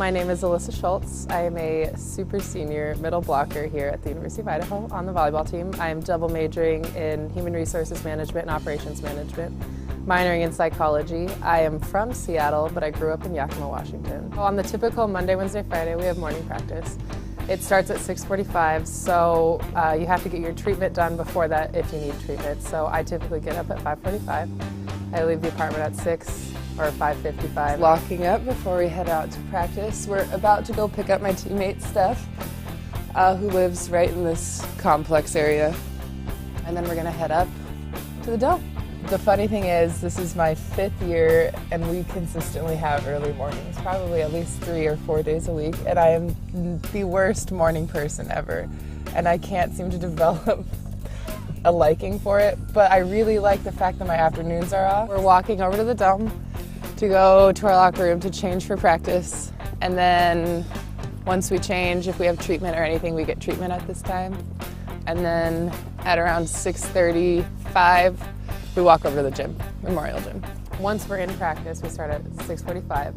My name is Alyssa Schultz. I am a super senior middle blocker here at the University of Idaho on the volleyball team. I am double majoring in human resources management and operations management, minoring in psychology. I am from Seattle, but I grew up in Yakima, Washington. On the typical Monday, Wednesday, Friday, we have morning practice. It starts at 6:45, so you have to get your treatment done before that if you need treatment. So I typically get up at 5:45. I leave the apartment at 6 or 5:55. Locking up before we head out to practice. We're about to go pick up my teammate Steph, who lives right in this complex area. And then we're gonna head up to the dome. The funny thing is, this is my 5th year and we consistently have early mornings, probably at least 3 or 4 days a week, and I am the worst morning person ever. And I can't seem to develop a liking for it, but I really like the fact that my afternoons are off. We're walking over to the dome to go to our locker room to change for practice, and then once we change, if we have treatment or anything, we get treatment at this time. And then at around 6:35, we walk over to the gym, Memorial Gym. Once we're in practice, we start at 6:45.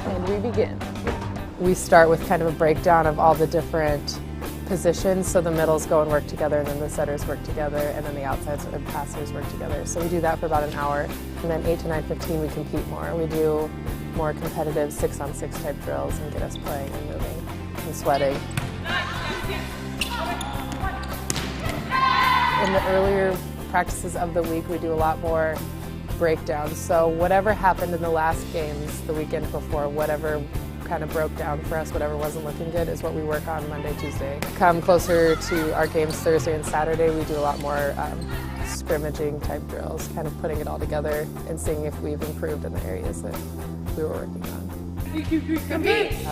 And we begin. We start with kind of a breakdown of all the different positions, so the middles go and work together, and then the setters work together, and then the outsides and passers work together. So we do that for about an hour, and then 8 to 9:15 we compete more. We do more competitive 6-on-6 type drills and get us playing and moving and sweating. In the earlier practices of the week, we do a lot more breakdowns. So whatever happened in the last games the weekend before, whatever kind of broke down for us, whatever wasn't looking good, is what we work on Monday, Tuesday. Come closer to our games Thursday and Saturday, we do a lot more scrimmaging type drills, kind of putting it all together and seeing if we've improved in the areas that we were working on.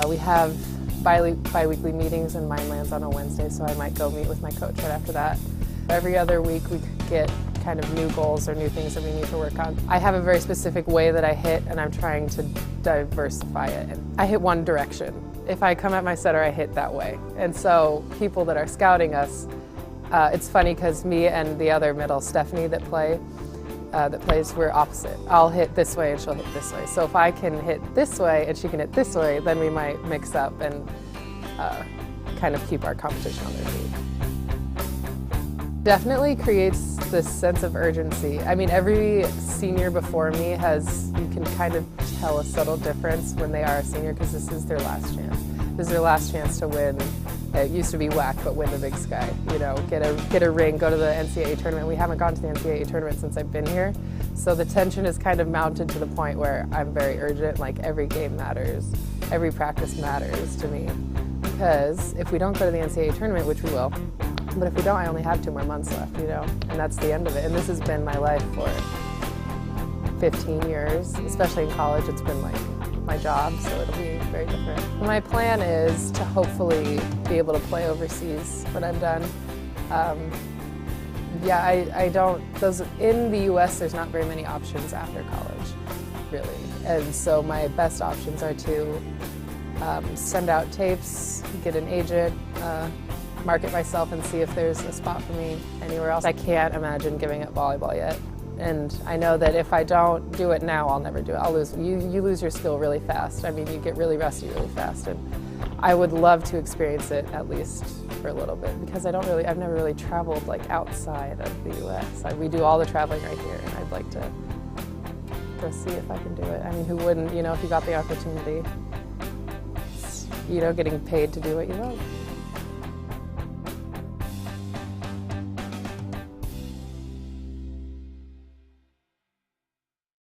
We have bi-weekly meetings, and mine lands on a Wednesday, so I might go meet with my coach right after that. Every other week we get kind of new goals or new things that we need to work on. I have a very specific way that I hit, and I'm trying to diversify it. I hit one direction. If I come at my setter, I hit that way. And so people that are scouting us, it's funny because me and the other middle, Stephanie, that plays, we're opposite. I'll hit this way and she'll hit this way. So if I can hit this way and she can hit this way, then we might mix up and kind of keep our competition on their feet. Definitely creates this sense of urgency. I mean, every senior before me you can kind of tell a subtle difference when they are a senior, because this is their last chance. This is their last chance to win. It used to be WAC, but win the Big Sky. You know, get a ring, go to the NCAA tournament. We haven't gone to the NCAA tournament since I've been here. So the tension is kind of mounted to the point where I'm very urgent. Like, every game matters. Every practice matters to me. Because if we don't go to the NCAA tournament, which we will, but if we don't, I only have 2 more months left, you know, and that's the end of it. And this has been my life for 15 years, especially in college. It's been like my job, so it'll be very different. My plan is to hopefully be able to play overseas when I'm done. In the US, there's not very many options after college, really. And so my best options are to send out tapes, get an agent, market myself and see if there's a spot for me anywhere else. I can't imagine giving up volleyball yet. And I know that if I don't do it now, I'll never do it. I'll lose. You lose your skill really fast. I mean, you get really rusty really fast. And I would love to experience it at least for a little bit, because I've never really traveled like outside of the US. We do all the traveling right here, and I'd like to go see if I can do it. I mean, who wouldn't, you know, if you got the opportunity? You know, getting paid to do what you love.